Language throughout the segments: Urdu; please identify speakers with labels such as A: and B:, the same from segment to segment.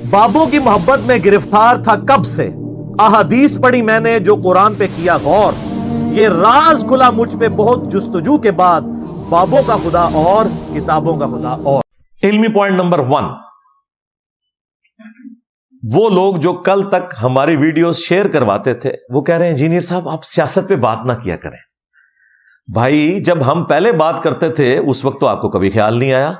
A: بابوں کی محبت میں گرفتار تھا کب سے، احادیث پڑھی میں نے جو قرآن پہ کیا غور، یہ راز کھلا مجھ پہ بہت جستجو کے بعد، بابوں کا خدا اور کتابوں کا خدا اور۔
B: علمی پوائنٹ نمبر 1، وہ لوگ جو کل تک ہماری ویڈیوز شیئر کرواتے تھے وہ کہہ رہے ہیں انجینئر صاحب آپ سیاست پہ بات نہ کیا کریں۔ بھائی جب ہم پہلے بات کرتے تھے اس وقت تو آپ کو کبھی خیال نہیں آیا،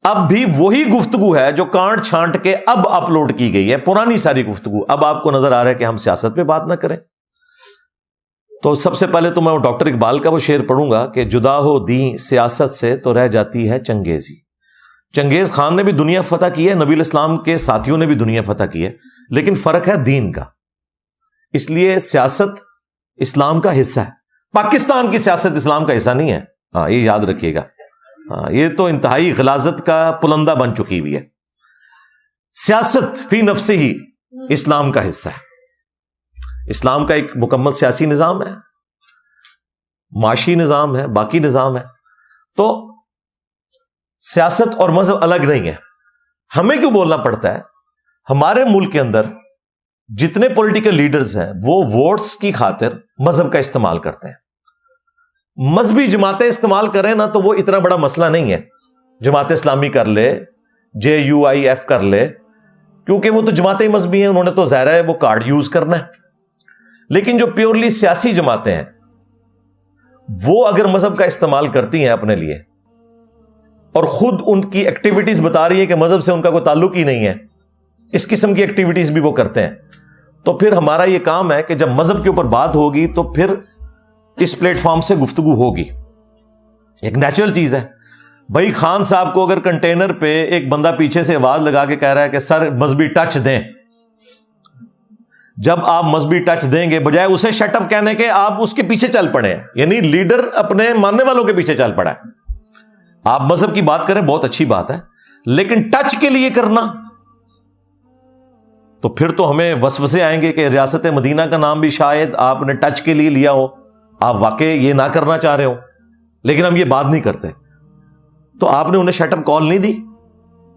B: اب بھی وہی گفتگو ہے جو کانٹ چھانٹ کے اب اپلوڈ کی گئی ہے، پرانی ساری گفتگو، اب آپ کو نظر آ رہا ہے کہ ہم سیاست پہ بات نہ کریں۔ تو سب سے پہلے تو میں ڈاکٹر اقبال کا وہ شعر پڑھوں گا کہ جدا ہو دین سیاست سے تو رہ جاتی ہے چنگیزی۔ چنگیز خان نے بھی دنیا فتح کی ہے، نبی الاسلام کے ساتھیوں نے بھی دنیا فتح کی ہے، لیکن فرق ہے دین کا، اس لیے سیاست اسلام کا حصہ ہے۔ پاکستان کی سیاست اسلام کا حصہ نہیں ہے، ہاں یہ یاد رکھیے گا، ہاں یہ تو انتہائی غلاظت کا پلندہ بن چکی ہوئی ہے۔ سیاست فی نفسی ہی اسلام کا حصہ ہے، اسلام کا ایک مکمل سیاسی نظام ہے، معاشی نظام ہے، باقی نظام ہے۔ تو سیاست اور مذہب الگ نہیں ہے۔ ہمیں کیوں بولنا پڑتا ہے؟ ہمارے ملک کے اندر جتنے پولیٹیکل لیڈرز ہیں وہ ووٹس کی خاطر مذہب کا استعمال کرتے ہیں۔ مذہبی جماعتیں استعمال کریں نا تو وہ اتنا بڑا مسئلہ نہیں ہے، جماعت اسلامی کر لے، JUIF کر لے، کیونکہ وہ تو جماعتیں مذہبی ہیں، انہوں نے تو ظاہر ہے وہ کارڈ یوز کرنا ہے۔ لیکن جو پیورلی سیاسی جماعتیں ہیں وہ اگر مذہب کا استعمال کرتی ہیں اپنے لیے اور خود ان کی ایکٹیویٹیز بتا رہی ہے کہ مذہب سے ان کا کوئی تعلق ہی نہیں ہے، اس قسم کی ایکٹیویٹیز بھی وہ کرتے ہیں، تو پھر ہمارا یہ کام ہے کہ جب مذہب کے اوپر بات ہوگی تو پھر اس پلیٹ فارم سے گفتگو ہوگی، ایک نیچرل چیز ہے۔ بھائی خان صاحب کو اگر کنٹینر پہ ایک بندہ پیچھے سے آواز لگا کے کہہ رہا ہے کہ سر مذہبی ٹچ دیں، جب آپ مذہبی ٹچ دیں گے بجائے اسے شٹ اپ کہنے کے آپ اس کے پیچھے چل پڑے ہیں، یعنی لیڈر اپنے ماننے والوں کے پیچھے چل پڑا ہے۔ آپ مذہب کی بات کریں بہت اچھی بات ہے، لیکن ٹچ کے لیے کرنا تو پھر تو ہمیں وسوسے آئیں گے کہ ریاست مدینہ کا نام بھی شاید آپ نے ٹچ کے لیے لیا ہو، آپ واقعی یہ نہ کرنا چاہ رہے ہو، لیکن ہم یہ بات نہیں کرتے، تو آپ نے انہیں شٹ اپ کال نہیں دی۔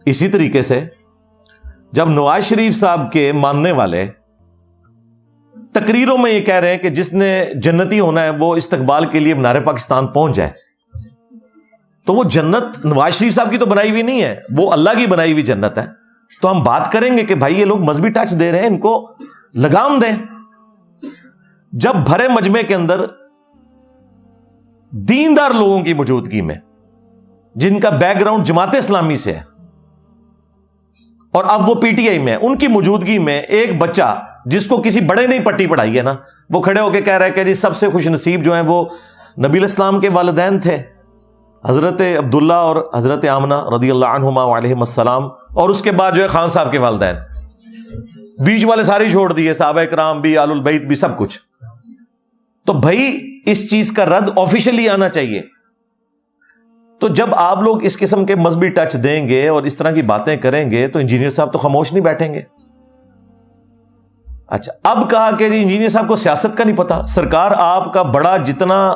B: اسی طریقے سے جب نواز شریف صاحب کے ماننے والے تقریروں میں یہ کہہ رہے ہیں کہ جس نے جنتی ہونا ہے وہ استقبال کے لیے مینار پاکستان پہنچ جائے، تو وہ جنت نواز شریف صاحب کی تو بنائی ہوئی نہیں ہے، وہ اللہ کی بنائی ہوئی جنت ہے۔ تو ہم بات کریں گے کہ بھائی یہ لوگ مذہبی ٹچ دے رہے ہیں، ان کو لگام دیں۔ جب بھرے مجمع کے اندر دیندار لوگوں کی موجودگی میں جن کا بیک گراؤنڈ جماعت اسلامی سے ہے اور اب وہ PTI میں ہے، ان کی موجودگی میں ایک بچہ جس کو کسی بڑے نے پٹی پڑھائی ہے نا، وہ کھڑے ہو کے کہہ رہا ہے کہ جی سب سے خوش نصیب جو ہیں وہ نبی الاسلام کے والدین تھے، حضرت عبداللہ اور حضرت آمنہ رضی اللہ عنہما وعلیہم السلام، اور اس کے بعد جو ہے خان صاحب کے والدین، بیچ والے سارے چھوڑ دیے، صحابہ کرام بھی، آل البیت بھی، سب کچھ۔ تو بھائی اس چیز کا رد آفیشلی آنا چاہیے۔ تو جب آپ لوگ اس قسم کے مذہبی ٹچ دیں گے اور اس طرح کی باتیں کریں گے تو انجینئر صاحب تو خاموش نہیں بیٹھیں گے۔ اچھا اب کہا کہ انجینئر صاحب کو سیاست کا نہیں پتا۔ سرکار آپ کا بڑا جتنا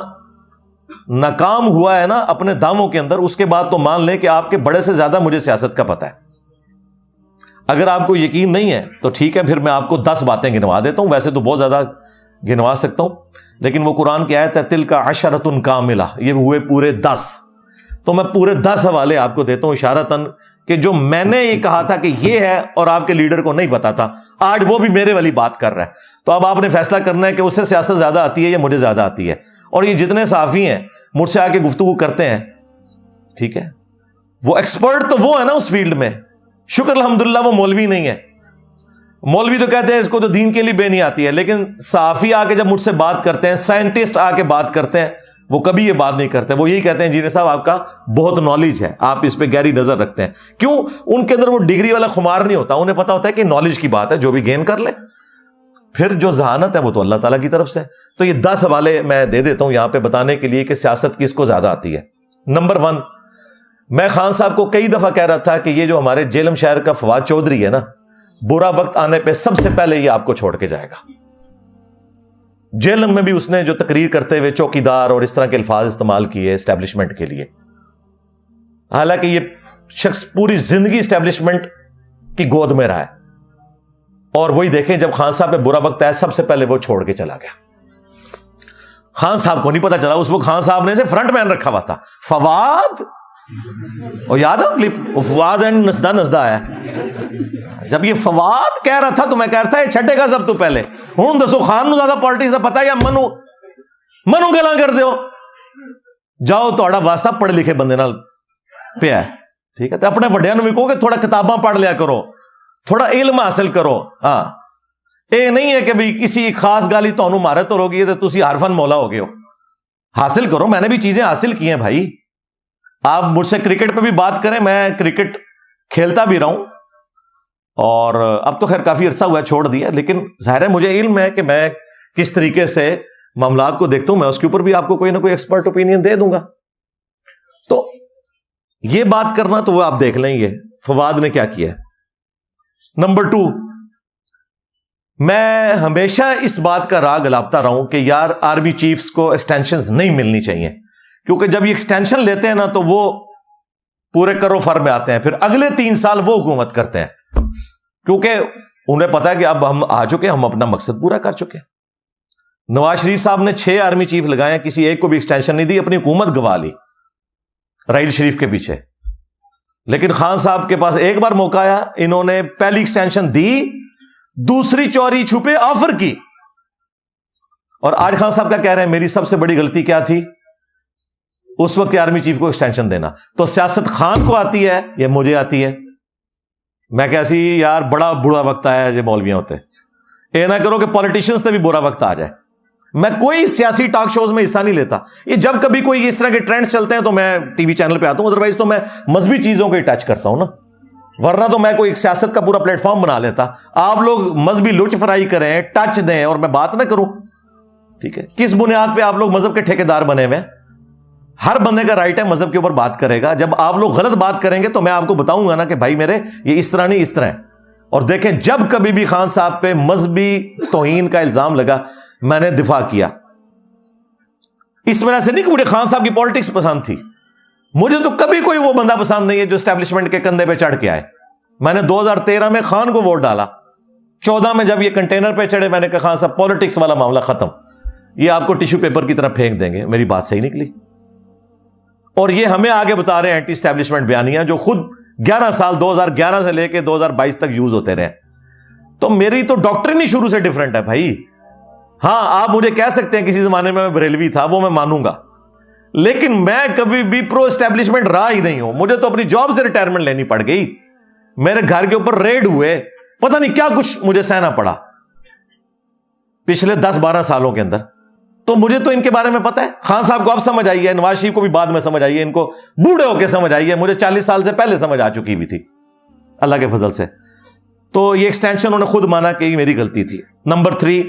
B: ناکام ہوا ہے نا اپنے دعووں کے اندر، اس کے بعد تو مان لیں کہ آپ کے بڑے سے زیادہ مجھے سیاست کا پتا ہے۔ اگر آپ کو یقین نہیں ہے تو ٹھیک ہے، پھر میں آپ کو 10 باتیں گنوا دیتا ہوں، ویسے تو بہت زیادہ گنوا سکتا ہوں، لیکن وہ قرآن کی آیت ہے تلک عشرۃ کاملہ، یہ ہوئے پورے 10، تو میں پورے 10 حوالے آپ کو دیتا ہوں اشارتاً کہ جو میں نے یہ کہا تھا کہ یہ ہے اور آپ کے لیڈر کو نہیں پتا تھا، آج وہ بھی میرے والی بات کر رہا ہے۔ تو اب آپ نے فیصلہ کرنا ہے کہ اسے سیاست زیادہ آتی ہے یا مجھے زیادہ آتی ہے۔ اور یہ جتنے صحافی ہیں مجھ سے آ کے گفتگو کرتے ہیں، ٹھیک ہے، وہ ایکسپرٹ تو وہ ہے نا اس فیلڈ میں، شکر الحمدللہ وہ مولوی نہیں ہے۔ مولوی تو کہتے ہیں اس کو تو دین کے لیے بے نہیں آتی ہے، لیکن صحافی آ کے جب مجھ سے بات کرتے ہیں، سائنٹسٹ آ کے بات کرتے ہیں، وہ کبھی یہ بات نہیں کرتے، وہ یہی کہتے ہیں انجینئر صاحب آپ کا بہت نالج ہے، آپ اس پہ گہری نظر رکھتے ہیں۔ کیوں؟ ان کے اندر وہ ڈگری والا خمار نہیں ہوتا، انہیں پتا ہوتا ہے کہ نالج کی بات ہے، جو بھی گین کر لے، پھر جو ذہانت ہے وہ تو اللہ تعالیٰ کی طرف سے۔ تو یہ 10 حوالے میں دے دیتا ہوں یہاں پہ بتانے کے لیے کہ سیاست کس کو زیادہ آتی ہے۔ نمبر 1، میں خان صاحب کو کئی دفعہ کہہ رہا تھا کہ یہ جو ہمارے جیلم شہر کا فواد چودھری ہے نا، برا وقت آنے پہ سب سے پہلے یہ آپ کو چھوڑ کے جائے گا۔ جیلم میں بھی اس نے جو تقریر کرتے ہوئے چوکیدار اور اس طرح کے الفاظ استعمال کیے اسٹیبلشمنٹ کے لیے، حالانکہ یہ شخص پوری زندگی اسٹیبلشمنٹ کی گود میں رہا ہے. اور وہی دیکھیں جب خان صاحب پہ برا وقت آیا سب سے پہلے وہ چھوڑ کے چلا گیا. خان صاحب کو نہیں پتا چلا اس وقت خان صاحب نے اسے فرنٹ مین رکھا ہوا تھا. فواد اور یاد ہے کلپ فواد اینڈ نسدہ نسدہ آیا. جب یہ فواد کہہ رہا تھا تو میں کہہ رہا تھا یہ چھٹے گا سب تو پہلے. ہوں دسو خان نو زیادہ پالیٹکس کا پتا ہے یا منو گلاں کر دیو. جاؤ تہاڈا واسطہ پڑھے لکھے بندے نال پیا ہے, ٹھیک ہے. تو اپنے وڈیاں نو بھی کہو کہ تھوڑا کتاباں پڑھ لیا کرو, تھوڑا علم حاصل کرو. ہاں یہ نہیں ہے کہ بھی کسی خاص گالی تانوں مارے تو روگی تو تسی ہر فن مولا ہو گئے ہو. حاصل کرو, میں نے بھی چیزیں حاصل کی ہیں بھائی. آپ مجھ سے کرکٹ پہ بھی بات کریں, میں کرکٹ کھیلتا بھی رہا ہوں اور اب تو خیر کافی عرصہ ہوا ہے چھوڑ دیا, لیکن ظاہر ہے مجھے علم ہے کہ میں کس طریقے سے معاملات کو دیکھتا ہوں. میں اس کے اوپر بھی آپ کو کوئی نہ کوئی ایکسپرٹ اوپینین دے دوں گا. تو یہ بات کرنا تو وہ آپ دیکھ لیں گے فواد نے کیا کیا. نمبر 2, میں ہمیشہ اس بات کا راگ الاپتا رہا ہوں کہ یار آرمی چیفز کو ایکسٹینشنز نہیں ملنی چاہیے, کیونکہ جب یہ ایکسٹینشن لیتے ہیں نا تو وہ پورے کرو فر میں آتے ہیں, پھر اگلے 3 سال وہ حکومت کرتے ہیں, کیونکہ انہیں پتا ہے کہ اب ہم آ چکے, ہم اپنا مقصد پورا کر چکے. نواز شریف صاحب نے 6 آرمی چیف لگائے, کسی ایک کو بھی ایکسٹینشن نہیں دی, اپنی حکومت گوا لی راحیل شریف کے پیچھے. لیکن خان صاحب کے پاس ایک بار موقع آیا, انہوں نے پہلی ایکسٹینشن دی, دوسری چوری چھپے آفر کی. اور آج خان صاحب کیا کہہ رہے ہیں, میری سب سے بڑی غلطی کیا تھی اس وقت آرمی چیف کو ایکسٹینشن دینا. تو سیاست خان کو آتی ہے یا مجھے آتی ہے؟ میں کیسی یار بڑا برا وقت آیا ہے, یہ مولویاں ہوتے اے نہ کرو کہ پولیٹیشینز سے بھی برا وقت آ جائے. میں کوئی سیاسی ٹاک شوز میں حصہ نہیں لیتا. یہ جب کبھی کوئی اس طرح کے ٹرینڈز چلتے ہیں تو میں ٹی وی چینل پہ آتا ہوں, ادروائز تو میں مذہبی چیزوں کو ہی ٹچ کرتا ہوں نا, ورنہ تو میں کوئی ایک سیاست کا پورا پلیٹ فارم بنا لیتا. آپ لوگ مذہبی لچ فرائی کریں, ٹچ دیں اور میں بات نہ کروں, ٹھیک ہے. کس بنیاد پہ آپ لوگ مذہب کے ٹھیکیدار بنے ہوئے ہیں؟ ہر بندے کا رائٹ ہے مذہب کے اوپر بات کرے گا. جب آپ لوگ غلط بات کریں گے تو میں آپ کو بتاؤں گا نا کہ بھائی میرے یہ اس طرح نہیں اس طرح ہے. اور دیکھیں جب کبھی بھی خان صاحب پہ مذہبی توہین کا الزام لگا میں نے دفاع کیا. اس وجہ سے نہیں کہ مجھے خان صاحب کی پالیٹکس پسند تھی, مجھے تو کبھی کوئی وہ بندہ پسند نہیں ہے جو اسٹیبلشمنٹ کے کندھے پہ چڑھ کے آئے. میں نے 2013 میں خان کو ووٹ ڈالا, 14 میں جب یہ کنٹینر پہ چڑھے میں نے کہا خان صاحب پالیٹکس والا معاملہ ختم, یہ آپ کو ٹیشو پیپر کی طرح پھینک دیں گے. میری بات صحیح نکلی. اور یہ ہمیں آگے بتا رہے ہیں اینٹی اسٹیبلشمنٹ بیانیاں جو خود 11 سال 2011 سے لے کے 2022 تک یوز ہوتے رہے. تو میری تو ڈاکٹرن ہی شروع سے ڈیفرنٹ ہے بھائی. ہاں آپ مجھے کہہ سکتے ہیں کسی زمانے میں بریلوی تھا, وہ میں مانوں گا, لیکن میں کبھی بھی پرو اسٹیبلشمنٹ رہا ہی نہیں ہوں. مجھے تو اپنی جاب سے ریٹائرمنٹ لینی پڑ گئی, میرے گھر کے اوپر ریڈ ہوئے, پتہ نہیں کیا کچھ مجھے سہنا پڑا پچھلے 10-12 سالوں کے اندر. تو مجھے تو ان کے بارے میں پتا ہے. خان صاحب کو اب سمجھ آئی ہے, نواز شریف کو بھی بعد میں سمجھ آئی ہے, ان کو بوڑھے ہو کے سمجھ آئی ہے, مجھے 40 سال سے پہلے سمجھ آ چکی ہوئی تھی اللہ کے فضل سے. تو یہ ایکسٹینشن انہوں نے خود مانا کہ یہ میری غلطی تھی. نمبر 3,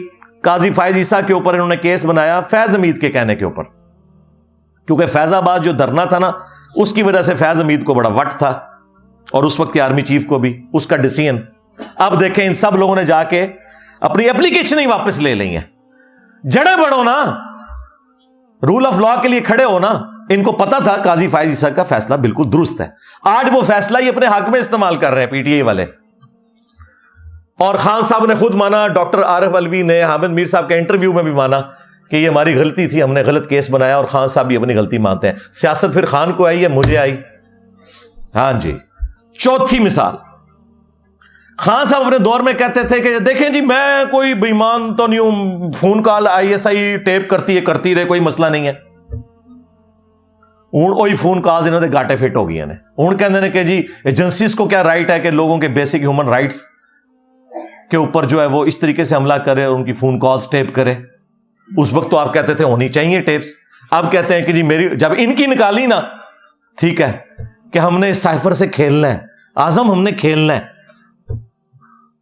B: قاضی فائز عیسیٰ کے اوپر انہوں نے کیس بنایا فیض حمید کے کہنے کے اوپر, کیونکہ فیض آباد جو دھرنا تھا نا اس کی وجہ سے فیض حمید کو بڑا وٹ تھا اور اس وقت کے آرمی چیف کو بھی اس کا ڈیسیژن. اب دیکھیں ان سب لوگوں نے جا کے اپنی اپلیکیشن ہی واپس لے لی ہیں. جڑے بڑھو نا, رول آف لا کے لیے کھڑے ہو نا. ان کو پتا تھا قاضی فائز عیسیٰ کا فیصلہ بالکل درست ہے. آج وہ فیصلہ ہی اپنے حق میں استعمال کر رہے ہیں پی ٹی آئی والے. اور خان صاحب نے خود مانا, ڈاکٹر عارف علوی نے حامد میر صاحب کے انٹرویو میں بھی مانا کہ یہ ہماری غلطی تھی, ہم نے غلط کیس بنایا, اور خان صاحب بھی اپنی غلطی مانتے ہیں. سیاست پھر خان کو آئی ہے, مجھے آئی. ہاں جی. چوتھی مثال, خان صاحب اپنے دور میں کہتے تھے کہ دیکھیں جی میں کوئی بے ایمان تو نہیں ہوں, فون کال ISI ٹیپ کرتی رہے, کوئی مسئلہ نہیں ہے. ہوں وہی فون کال انہوں نے گاٹے فٹ ہو گئی نے. ہوں کہتے ہیں کہ جی ایجنسیز کو کیا رائٹ ہے کہ لوگوں کے بیسک ہیومن رائٹس کے اوپر جو ہے وہ اس طریقے سے حملہ کرے اور ان کی فون کالز ٹیپ کرے. اس وقت تو آپ کہتے تھے ہونی چاہیے ٹیپس, اب کہتے ہیں کہ جی میری جب ان کی نکالی نا, ٹھیک ہے کہ ہم نے اس سائفر سے کھیلنا ہے, اعظم ہم نے کھیلنا ہے,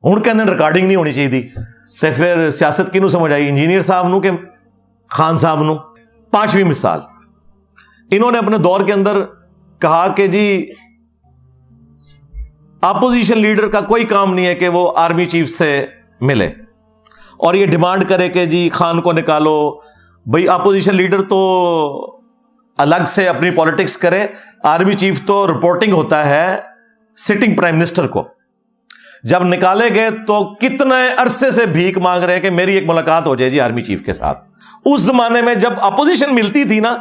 B: ہوں کہتے ہیں ریکارڈنگ نہیں ہونی چاہیے تھی. تو پھر سیاست کی نو سمجھ آئی, انجینئر صاحب نو کہ خان صاحب نو. 5ویں مثال, انہوں نے اپنے دور کے اندر کہا کہ جی اپوزیشن لیڈر کا کوئی کام نہیں ہے کہ وہ آرمی چیف سے ملے اور یہ ڈیمانڈ کرے کہ جی خان کو نکالو. بھئی اپوزیشن لیڈر تو الگ سے اپنی پالیٹکس کرے, آرمی چیف تو رپورٹنگ ہوتا ہے سٹنگ پرائم منسٹر کو. جب نکالے گئے تو کتنے عرصے سے بھیک مانگ رہے ہیں کہ میری ایک ملاقات ہو جائے جی آرمی چیف کے ساتھ. اس زمانے میں جب اپوزیشن ملتی تھی نا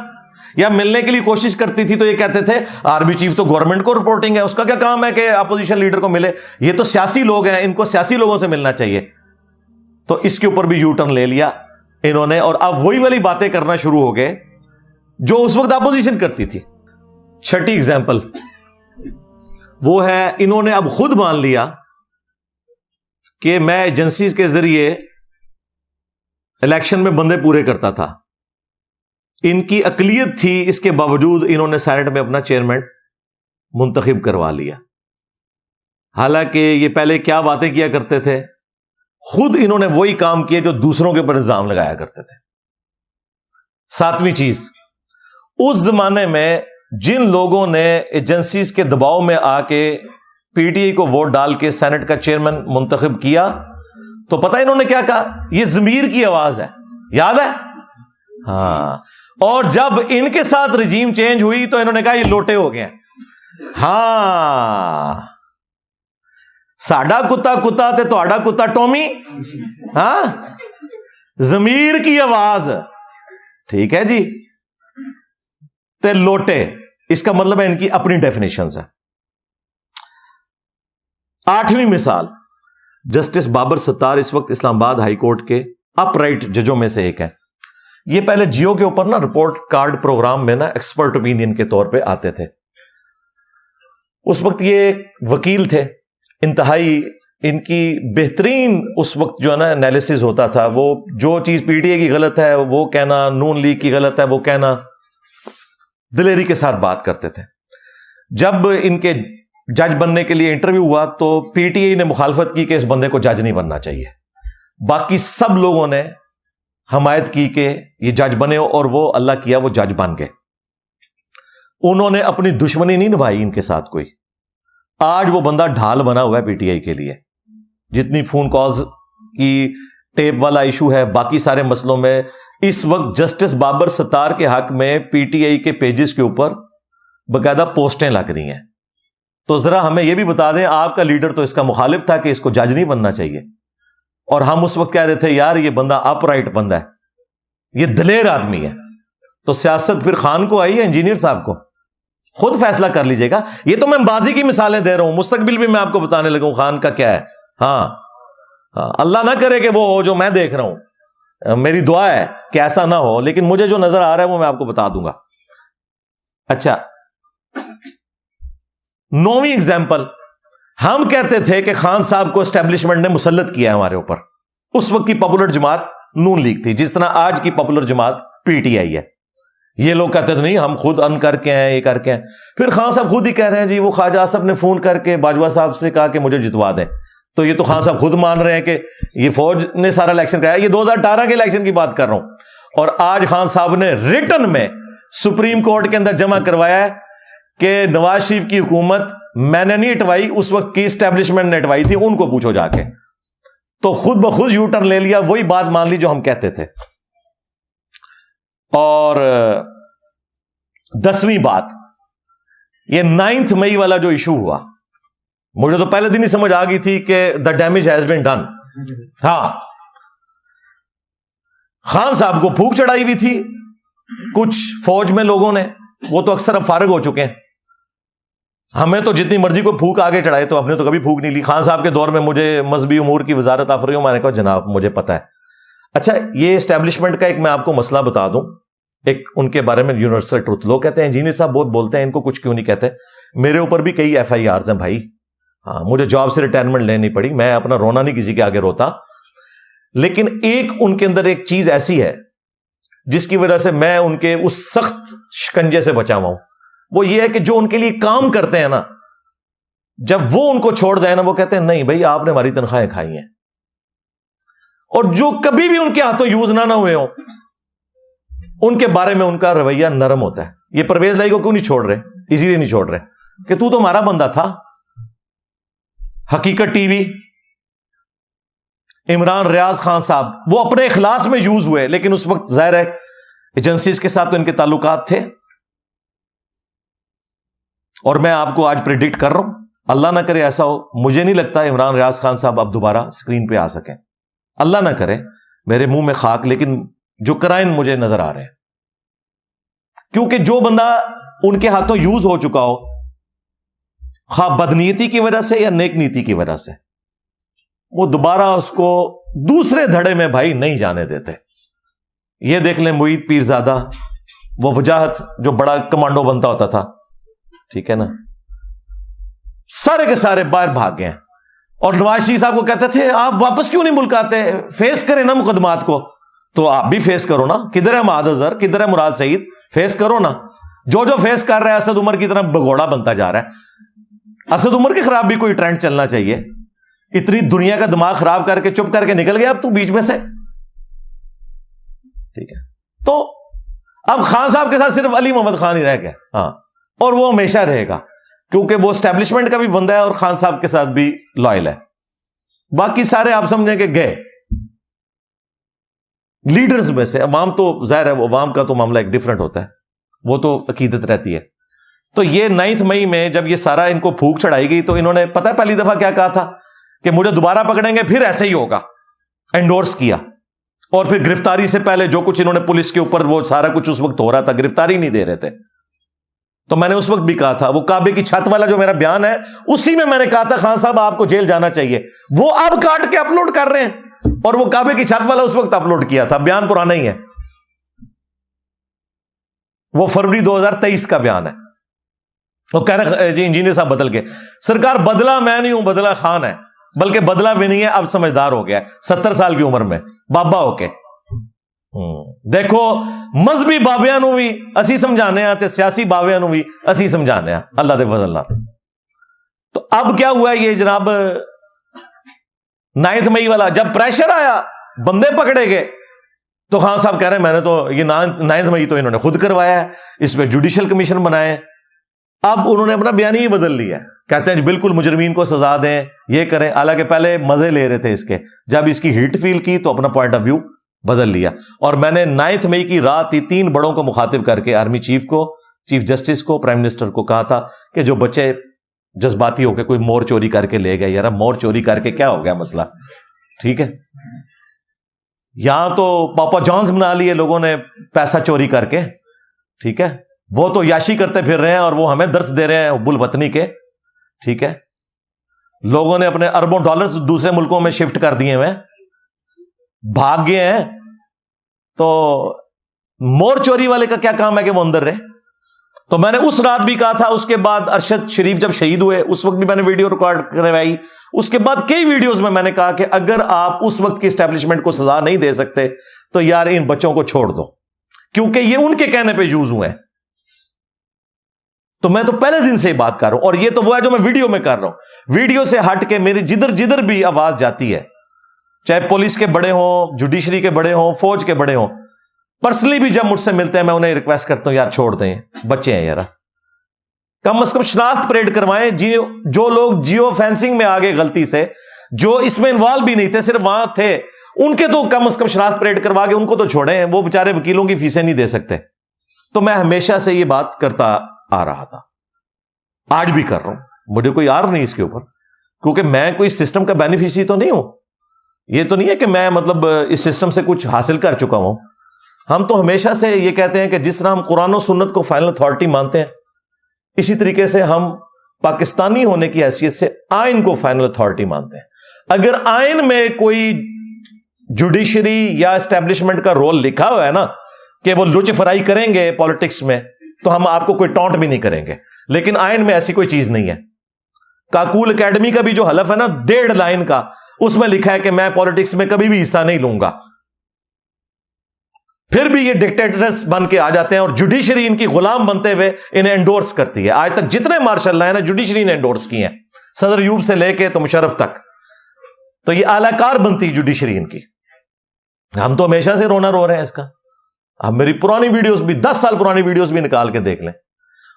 B: یا ملنے کے لیے کوشش کرتی تھی تو یہ کہتے تھے آرمی چیف تو گورنمنٹ کو رپورٹنگ ہے, اس کا کیا کام ہے کہ اپوزیشن لیڈر کو ملے, یہ تو سیاسی لوگ ہیں, ان کو سیاسی لوگوں سے ملنا چاہیے. تو اس کے اوپر بھی یو ٹرن لے لیا انہوں نے, اور اب وہی والی باتیں کرنا شروع ہو گئے جو اس وقت اپوزیشن کرتی تھی. چھٹی ایگزامپل وہ ہے, انہوں نے اب خود مان لیا کہ میں ایجنسیز کے ذریعے الیکشن میں بندے پورے کرتا تھا. ان کی اقلیت تھی, اس کے باوجود انہوں نے سینٹ میں اپنا چیئرمین منتخب کروا لیا. حالانکہ یہ پہلے کیا باتیں کیا کرتے تھے, خود انہوں نے وہی کام کیے جو دوسروں کے اوپر الزام لگایا کرتے تھے. ساتویں چیز, اس زمانے میں جن لوگوں نے ایجنسیز کے دباؤ میں آ کے پی ٹی آئی کو ووٹ ڈال کے سینٹ کا چیئرمین منتخب کیا, تو پتہ انہوں نے کیا کہا, یہ ضمیر کی آواز ہے, یاد ہے؟ ہاں. اور جب ان کے ساتھ رجیم چینج ہوئی تو انہوں نے کہا یہ لوٹے ہو گئے ہیں. ہاں, ساڈا کتا کتا تے تہاڈا کتا ٹومی. ہاں, ضمیر کی آواز, ٹھیک ہے جی, تے لوٹے, اس کا مطلب ہے ان کی اپنی ڈیفینیشنز ہیں. 8ویں مثال, جسٹس بابر ستار اس وقت اسلام آباد ہائی کورٹ کے اپ رائٹ ججوں میں سے ایک ہے. یہ پہلے جیو کے اوپر نا رپورٹ کارڈ پروگرام میں نا ایکسپرٹ اوپینین کے طور پہ آتے تھے. اس وقت یہ وکیل تھے, انتہائی ان کی بہترین اس وقت جو ہے نا انالیسز ہوتا تھا. وہ جو چیز پی ٹی اے کی غلط ہے وہ کہنا, نون لیگ کی غلط ہے وہ کہنا, دلیری کے ساتھ بات کرتے تھے. جب ان کے جج بننے کے لیے انٹرویو ہوا تو پی ٹی اے نے مخالفت کی کہ اس بندے کو جج نہیں بننا چاہیے. باقی سب لوگوں نے حمایت کی کہ یہ جج بنے, اور وہ اللہ کیا وہ جج بن گئے. انہوں نے اپنی دشمنی نہیں نبھائی ان کے ساتھ کوئی. آج وہ بندہ ڈھال بنا ہوا ہے پی ٹی آئی کے لیے. جتنی فون کالز کی ٹیپ والا ایشو ہے, باقی سارے مسئلوں میں اس وقت جسٹس بابر ستار کے حق میں پی ٹی آئی کے پیجز کے اوپر باقاعدہ پوسٹیں لگ رہی ہیں. تو ذرا ہمیں یہ بھی بتا دیں, آپ کا لیڈر تو اس کا مخالف تھا کہ اس کو جج نہیں بننا چاہیے, اور ہم اس وقت کہہ رہے تھے یار یہ بندہ اپ رائٹ بندہ ہے, یہ دلیر آدمی ہے. تو سیاست پھر خان کو آئی ہے, انجینئر صاحب کو, خود فیصلہ کر لیجئے گا. یہ تو میں بازی کی مثالیں دے رہا ہوں, مستقبل بھی میں آپ کو بتانے لگا ہوں خان کا کیا ہے. ہاں, اللہ نہ کرے کہ وہ ہو جو میں دیکھ رہا ہوں, میری دعا ہے کہ ایسا نہ ہو, لیکن مجھے جو نظر آ رہا ہے وہ میں آپ کو بتا دوں گا. اچھا, 9ویں ایگزامپل, ہم کہتے تھے کہ خان صاحب کو اسٹیبلشمنٹ نے مسلط کیا ہے ہمارے اوپر. اس وقت کی پاپولر جماعت نون لیگ تھی, جس طرح آج کی پاپولر جماعت پی ٹی آئی ہے. یہ لوگ کہتے تھے نہیں ہم خود ان کر کے ہیں, یہ کر کے ہیں. پھر خان صاحب خود ہی کہہ رہے ہیں جی وہ خواجہ آصف نے فون کر کے باجوہ صاحب سے کہا کہ مجھے جتوا دیں. تو یہ تو خان صاحب خود مان رہے ہیں کہ یہ فوج نے سارا الیکشن کرایا. یہ 2018 کے الیکشن کی بات کر رہا ہوں, اور آج خان صاحب نے ریٹن میں سپریم کورٹ کے اندر جمع کروایا ہے کہ نواز شریف کی حکومت میں نے نہیں ہٹوائی, اس وقت کی اسٹیبلشمنٹ نے ہٹوائی تھی, ان کو پوچھو جا کے. تو خود بخود یو ٹرن لے لیا, وہی بات مان لی جو ہم کہتے تھے. اور 10ویں بات, یہ 9 مئی والا جو ایشو ہوا, مجھے تو پہلے دن ہی سمجھ آ گئی تھی کہ the damage has been done. ہاں, خان صاحب کو پھونک چڑھائی ہوئی تھی کچھ فوج میں لوگوں نے, وہ تو اکثر اب فارغ ہو چکے ہیں. ہمیں تو جتنی مرضی کو پھونک آگے چڑھائے, تو ہم نے تو کبھی پھونک نہیں لی. خان صاحب کے دور میں مجھے مذہبی امور کی وزارت آفر میں نے کہا جناب مجھے پتا ہے. اچھا, یہ اسٹیبلشمنٹ کا ایک میں آپ کو مسئلہ بتا دوں, ایک ان کے بارے میں یونیورسل ٹروتھ. لوگ کہتے ہیں انجینئر صاحب بہت بولتے ہیں, ان کو کچھ کیوں نہیں کہتے. میرے اوپر بھی کئی ایف آئی آرز ہیں بھائی. ہاں, مجھے جاب سے ریٹائرمنٹ لینی پڑی, میں اپنا رونا نہیں کسی کے آگے روتا. لیکن ایک ان کے اندر ایک چیز ایسی ہے جس کی وجہ سے میں ان کے اس سخت شکنجے سے بچا ہوا ہوں. وہ یہ ہے کہ جو ان کے لیے کام کرتے ہیں نا, جب وہ ان کو چھوڑ جائے نا, وہ کہتے ہیں نہیں بھائی آپ نے ہماری تنخواہیں کھائی ہیں. اور جو کبھی بھی ان کے ہاتھوں یوز نہ ہوئے ہوں, ان کے بارے میں ان کا رویہ نرم ہوتا ہے. یہ پرویز لائی کو کیوں نہیں چھوڑ رہے, اسی لیے نہیں چھوڑ رہے کہ تو ہمارا بندہ تھا. حقیقت ٹی وی, عمران ریاض خان صاحب, وہ اپنے اخلاص میں یوز ہوئے, لیکن اس وقت ظاہر ہے ایجنسیز کے ساتھ تو ان کے تعلقات تھے. اور میں آپ کو آج پریڈکٹ کر رہا ہوں, اللہ نہ کرے ایسا ہو, مجھے نہیں لگتا عمران ریاض خان صاحب اب دوبارہ اسکرین پہ آ سکیں, اللہ نہ کرے, میرے منہ میں خاک, لیکن جو کرائن مجھے نظر آ رہے ہیں, کیونکہ جو بندہ ان کے ہاتھوں یوز ہو چکا ہو, خواہ بدنیتی کی وجہ سے یا نیک نیتی کی وجہ سے, وہ دوبارہ اس کو دوسرے دھڑے میں بھائی نہیں جانے دیتے. یہ دیکھ لیں معید پیرزادہ, وہ وجاہت جو بڑا کمانڈو بنتا ہوتا تھا, ٹھیک ہے نا, سارے کے سارے باہر بھاگ گئے ہیں. اور نواز شریف صاحب کو کہتے تھے آپ واپس کیوں نہیں ملک آتے, فیس کریں نا مقدمات کو. تو آپ بھی فیس کرو نا, کدھر ہے معاذ اظہر, کدھر ہے مراد سعید, فیس کرو نا. جو فیس کر رہا ہے اسد عمر کی طرح بگوڑا بنتا جا رہا ہے. اسد عمر کے خلاف بھی کوئی ٹرینڈ چلنا چاہیے. اتنی دنیا کا دماغ خراب کر کے چپ کر کے نکل گیا اب تو بیچ میں سے, ٹھیک ہے. تو اب خان صاحب کے ساتھ صرف علی محمد خان ہی رہ گیا, ہاں, اور وہ ہمیشہ رہے گا کیونکہ وہ اسٹیبلشمنٹ کا بھی بندہ ہے اور خان صاحب کے ساتھ بھی لائل ہے. باقی سارے آپ سمجھیں کہ گئے لیڈرز میں سے. عوام تو ظاہر ہے, عوام کا تو معاملہ ایک ڈفرنٹ ہوتا ہے, وہ تو عقیدت رہتی ہے. تو یہ 9 مئی میں جب یہ سارا ان کو پھونک چڑھائی گئی تو انہوں نے پتہ ہے پہلی دفعہ کیا کہا تھا کہ مجھے دوبارہ پکڑیں گے پھر ایسے ہی ہوگا, انڈورس کیا. اور پھر گرفتاری سے پہلے جو کچھ انہوں نے پولیس کے اوپر وہ سارا کچھ اس وقت ہو رہا تھا, گرفتاری نہیں دے رہے تھے. تو میں نے اس وقت بھی کہا تھا, وہ کعبے کی چھت والا جو میرا بیان ہے اسی میں نے کہا تھا خان صاحب آپ کو جیل جانا چاہیے. وہ اب کاٹ کے اپلوڈ کر رہے ہیں, اور وہ کعبے کی چھت والا اس وقت اپلوڈ کیا تھا, بیان پرانا ہی ہے, وہ فروری 2023 کا بیان ہے. وہ کہہ رہے جی انجینئر صاحب بدل گئے. سرکار بدلا میں نہیں ہوں, بدلا خان ہے, بلکہ بدلا بھی نہیں ہے, اب سمجھدار ہو گیا 70 سال کی عمر میں بابا ہو کے. دیکھو مذہبی بابیاں نو بھی اسی سمجھانے ہیں تے سیاسی بابیاں نو بھی اسی سمجھانے ہیں اللہ دے فضل نال. تو اب کیا ہوا ہے یہ جناب 9 مئی والا, جب پریشر آیا بندے پکڑے گئے تو خان صاحب کہہ رہے ہیں میں نے تو یہ 9 مئی تو انہوں نے خود کروایا ہے, اس پہ جوڈیشل کمیشن بنائے. اب انہوں نے اپنا بیان ہی بدل لیا, کہتے ہیں بالکل مجرمین کو سزا دیں, یہ کریں. حالانکہ پہلے مزے لے رہے تھے اس کے, جب اس کی ہیٹ فیل کی تو اپنا پوائنٹ آف ویو بدل لیا. اور میں نے 9 مئی کی رات ہی 3 بڑوں کو مخاطب کر کے آرمی چیف کو, چیف جسٹس کو, پرائم منسٹر کو کہا تھا کہ جو بچے جذباتی ہو کے کوئی مور چوری کر کے لے گئے, یار مور چوری کر کے کیا ہو گیا مسئلہ, ٹھیک ہے. یہاں تو پاپا جانز بنا لیے لوگوں نے پیسہ چوری کر کے, ٹھیک ہے. وہ تو یاشی کرتے پھر رہے ہیں اور وہ ہمیں درس دے رہے ہیں حب الوطنی کے, ٹھیک ہے. لوگوں نے اپنے اربوں ڈالرز دوسرے ملکوں میں شفٹ کر دیے ہوئے, بھاگ گئے ہیں. تو مور چوری والے کا کیا کام ہے کہ وہ اندر رہے. تو میں نے اس رات بھی کہا تھا, اس کے بعد ارشد شریف جب شہید ہوئے اس وقت بھی میں نے ویڈیو ریکارڈ کروائی, اس کے بعد کئی ویڈیوز میں نے کہا کہ اگر آپ اس وقت کی اسٹیبلشمنٹ کو سزا نہیں دے سکتے تو یار ان بچوں کو چھوڑ دو, کیونکہ یہ ان کے کہنے پہ یوز ہوئے ہیں. تو میں تو پہلے دن سے ہی بات کر رہا ہوں, اور یہ تو وہ ہے جو میں ویڈیو میں کر رہا ہوں. ویڈیو سے ہٹ کے میری جدھر بھی آواز جاتی ہے, چاہے پولیس کے بڑے ہوں, جوڈیشری کے بڑے ہوں, فوج کے بڑے ہوں, پرسنلی بھی جب مجھ سے ملتے ہیں میں انہیں ریکویسٹ کرتا ہوں یار چھوڑ دیں, بچے ہیں یار, کم از کم شناخت پریڈ کروائیں. جو لوگ جیو فینسنگ میں آگے غلطی سے, جو اس میں انوالو بھی نہیں تھے صرف وہاں تھے, ان کے تو کم از کم شناخت پریڈ کروا کے ان کو تو چھوڑیں, وہ بیچارے وکیلوں کی فیسیں نہیں دے سکتے. تو میں ہمیشہ سے یہ بات کرتا آ رہا تھا, آج بھی کر رہا ہوں, مجھے کوئی آر نہیں اس کے اوپر, کیونکہ میں کوئی سسٹم کا بینیفیشری تو نہیں ہوں. یہ تو نہیں ہے کہ میں مطلب اس سسٹم سے کچھ حاصل کر چکا ہوں. ہم تو ہمیشہ سے یہ کہتے ہیں کہ جس طرح ہم قرآن و سنت کو فائنل اتھارٹی مانتے ہیں, اسی طریقے سے ہم پاکستانی ہونے کی حیثیت سے آئین کو فائنل اتھارٹی مانتے ہیں. اگر آئین میں کوئی جوڈیشری یا اسٹیبلشمنٹ کا رول لکھا ہوا ہے نا کہ وہ لچ فرائی کریں گے پالیٹکس میں, تو ہم آپ کو کوئی ٹونٹ بھی نہیں کریں گے. لیکن آئین میں ایسی کوئی چیز نہیں ہے. کاکول اکیڈمی کا بھی جو حلف ہے نا 1.5 لائن کا, اس میں لکھا ہے کہ میں پالیٹکس میں کبھی بھی حصہ نہیں لوں گا. پھر بھی یہ ڈکٹیٹرز بن کے آ جاتے ہیں, اور جوڈیشری ان کی غلام بنتے ہوئے انہیں انڈورس کرتی ہے. آج تک جتنے مارشل لا ہیں نا جوڈیشری نے انڈورس کی ہیں, صدر ایوب سے لے کے تو مشرف تک. تو یہ اعلی کار بنتی جوڈیشری ان کی. ہم تو ہمیشہ سے رونا رو رہے ہیں اس کا. اب میری پرانی ویڈیوز بھی 10 سال پرانی ویڈیوز بھی نکال کے دیکھ لیں.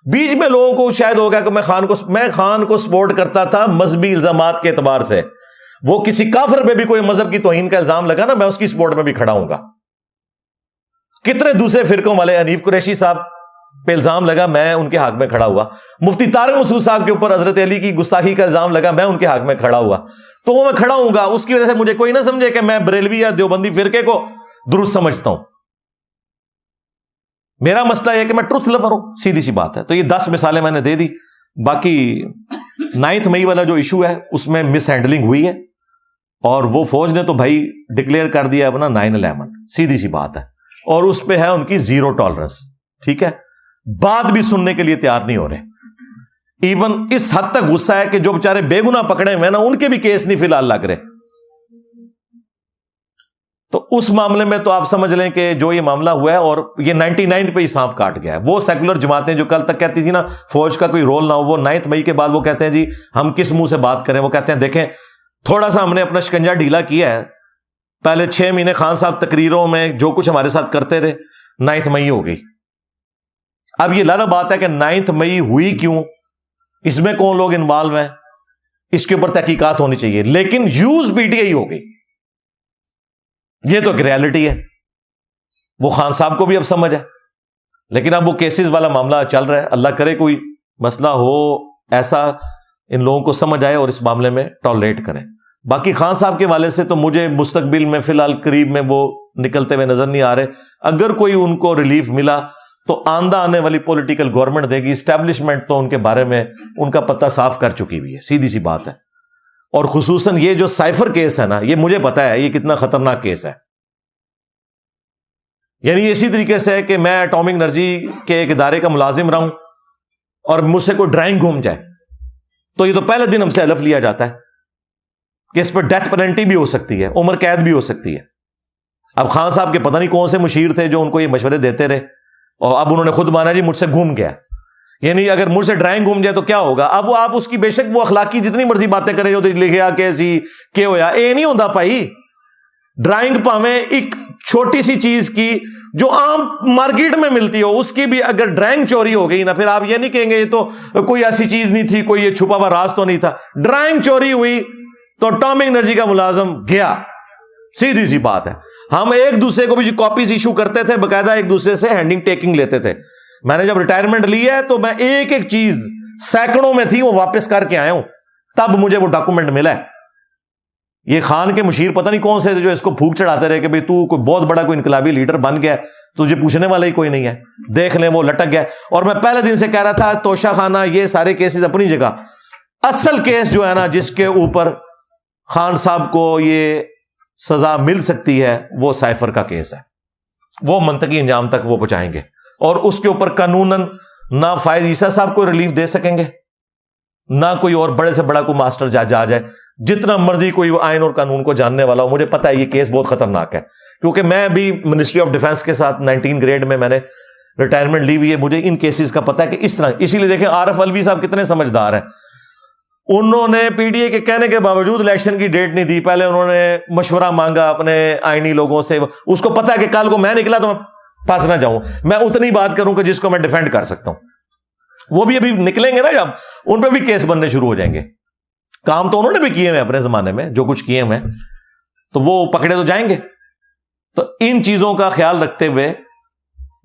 B: بیچ میں لوگوں کو شاید ہو گیا کہ میں خان کو سپورٹ کرتا تھا مذہبی الزامات کے اعتبار سے. وہ کسی کافر پہ بھی کوئی مذہب کی توہین کا الزام لگا نا, میں اس کی سپورٹ میں بھی کھڑا ہوں گا. کتنے دوسرے فرقوں والے, حنیف قریشی صاحب پہ الزام لگا میں ان کے حق میں کھڑا ہوا. مفتی طارق مسعود صاحب کے اوپر حضرت علی کی گستاخی کا الزام لگا, میں ان کے حق میں کھڑا ہوا, تو وہ میں کھڑا ہوں گا. اس کی وجہ سے مجھے کوئی نہ سمجھے کہ میں بریلوی یا دیوبندی فرقے کو درست سمجھتا ہوں. میرا مسئلہ یہ کہ میں ٹروتھ لور ہوں, سیدھی سی بات ہے. تو یہ 10 مثالیں میں نے دے دی. باقی 9 مئی والا جو ایشو ہے اس میں مس ہینڈلنگ ہوئی ہے, اور وہ فوج نے تو بھائی ڈکلیئر کر دیا اپنا 9/11, سیدھی سی بات ہے, اور اس پہ ہے ان کی زیرو ٹالرنس. ٹھیک ہے, بات بھی سننے کے لیے تیار نہیں ہو رہے. ایون اس حد تک غصہ ہے کہ جو بیچارے بے گناہ پکڑے ہوئے نا ان کے بھی کیس نہیں فی الحال لگ رہے. تو اس معاملے میں تو آپ سمجھ لیں کہ جو یہ معاملہ ہوا ہے, اور یہ 99 پہ ہی سانپ کاٹ گیا ہے. وہ سیکولر جماعتیں جو کل تک کہتی تھی نا فوج کا کوئی رول نہ ہو, وہ 9 مئی کے بعد وہ کہتے ہیں جی ہم کس منہ سے بات کریں. وہ کہتے ہیں دیکھیں تھوڑا سا ہم نے اپنا شکنجا ڈھیلا کیا ہے, پہلے 6 مہینے خان صاحب تقریروں میں جو کچھ ہمارے ساتھ کرتے رہے, 9 مئی ہو گئی. اب یہ لازم بات ہے کہ 9 مئی ہوئی کیوں, اس میں کون لوگ انوالو ہیں, اس کے اوپر تحقیقات ہونی چاہیے. لیکن یوز پی ٹی آئی ہو گئی, یہ تو ایک ریالٹی ہے. وہ خان صاحب کو بھی اب سمجھ ہے, لیکن اب وہ کیسز والا معاملہ چل رہا ہے. اللہ کرے کوئی مسئلہ ہو ایسا ان لوگوں کو سمجھ آئے اور اس معاملے میں ٹالریٹ کریں. باقی خان صاحب کے والے سے تو مجھے مستقبل میں فی الحال قریب میں وہ نکلتے ہوئے نظر نہیں آ رہے. اگر کوئی ان کو ریلیف ملا تو آندہ آنے والی پولیٹیکل گورنمنٹ دے گی. اسٹیبلشمنٹ تو ان کے بارے میں ان کا پتہ صاف کر چکی ہوئی ہے, سیدھی سی بات ہے. اور خصوصاً یہ جو سائفر کیس ہے نا, یہ مجھے پتا ہے یہ کتنا خطرناک کیس ہے. یعنی اسی طریقے سے کہ میں ایٹامک انرجی کے ایک ادارے کا ملازم رہا ہوں اور مجھ سے کوئی ڈرائنگ گھوم جائے تو یہ تو پہلے دن ہم سے حلف لیا جاتا ہے کہ اس پہ ڈیتھ پینلٹی بھی ہو سکتی ہے, عمر قید بھی ہو سکتی ہے. اب خان صاحب کے پتہ نہیں کون سے مشیر تھے جو ان کو یہ مشورے دیتے رہے, اور اب انہوں نے خود مانا جی مجھ سے گھوم گیا. یعنی اگر مجھ سے ڈرائنگ گھوم جائے تو کیا ہوگا. اب وہ آپ اس کی بے شک وہ اخلاقی جتنی مرضی باتیں کریں جو لکھیا کیسی کہ ہویا, اے نہیں ہوتا بھائی. ڈرائنگ پاویں ایک چھوٹی سی چیز کی جو عام مارکیٹ میں ملتی ہو, اس کی بھی اگر ڈرائنگ چوری ہو گئی نا, پھر آپ یہ نہیں کہیں گے یہ تو کوئی ایسی چیز نہیں تھی, کوئی یہ چھپا ہوا راز تو نہیں تھا. ڈرائنگ چوری ہوئی تو ایٹامک انرجی کا ملازم گیا, سیدھی سی بات ہے. ہم ایک دوسرے کو بھی کاپیز ایشو کرتے تھے, باقاعدہ ایک دوسرے سے ہینڈنگ ٹیکنگ لیتے تھے. میں نے جب ریٹائرمنٹ لی ہے تو میں ایک ایک چیز سینکڑوں میں تھی وہ واپس کر کے آیا ہوں, تب مجھے وہ ڈاکومنٹ ملا ہے. یہ خان کے مشیر پتہ نہیں کون سے تھے جو اس کو پھونک چڑھاتے رہے کہ بھئی تو کوئی بہت بڑا کوئی انقلابی لیڈر بن گیا, تجھے پوچھنے والا ہی کوئی نہیں ہے, دیکھ لیں وہ لٹک گیا. اور میں پہلے دن سے کہہ رہا تھا توشہ خانہ یہ سارے کیسز اپنی جگہ, اصل کیس جو ہے نا جس کے اوپر خان صاحب کو یہ سزا مل سکتی ہے وہ سائفر کا کیس ہے. وہ منطقی انجام تک وہ پہنچائیں گے, اور اس کے اوپر قانوناً نہ فائز عیسیٰ صاحب کو ریلیف دے سکیں گے, نہ کوئی اور بڑے سے بڑا کوئی ماسٹر جج آ جائے, جتنا مرضی کوئی آئین اور قانون کو جاننے والا ہو. مجھے پتا ہے یہ کیس بہت خطرناک ہے, کیونکہ میں بھی منسٹری آف ڈیفنس کے ساتھ 19 گریڈ میں نے ریٹائرمنٹ لی ہوئی ہے. مجھے ان کیسز کا پتا ہے کہ اس طرح, اسی لیے دیکھیں عارف الوی صاحب کتنے سمجھدار ہیں. انہوں نے پی ڈی اے کے کہنے کے باوجود الیکشن کی ڈیٹ نہیں دی, پہلے انہوں نے مشورہ مانگا اپنے آئینی لوگوں سے. اس کو پتا ہے کہ کل کو میں نکلا تو میں پھنس نہ جاؤں, میں اتنی بات کروں کہ جس کو میں ڈیفینڈ کر سکتا ہوں. وہ بھی ابھی نکلیں گے نا جب, ان پہ بھی کیس بننے شروع ہو جائیں گے. کام تو انہوں نے بھی کیے ہوئے اپنے زمانے میں, جو کچھ کیے ہوئے تو وہ پکڑے تو جائیں گے. تو ان چیزوں کا خیال رکھتے ہوئے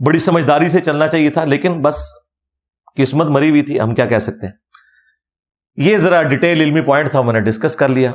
B: بڑی سمجھداری سے چلنا چاہیے تھا, لیکن بس قسمت مری ہوئی تھی, ہم کیا کہہ سکتے ہیں. یہ ذرا ڈیٹیل علمی پوائنٹ تھا, میں نے ڈسکس کر لیا.